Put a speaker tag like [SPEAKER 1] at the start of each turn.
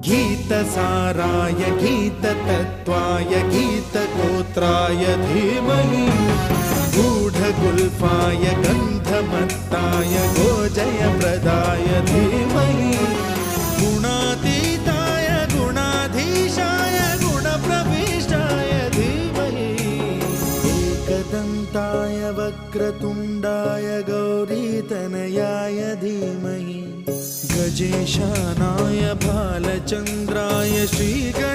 [SPEAKER 1] गीतसाराय गीततत्त्वाय गीतगोत्राय धीमहि गूढगुल्फाय गन्धमत्ताय गोजयप्रदाय धीमहि गुणातीताय गुणाधीशाय गुणप्रविष्टाय धीमहि एकदन्ताय वक्रतुण्डाय गौरीतनयाय धीमहि गजेशानाय भालचन्द्राय श्रीगणेशाय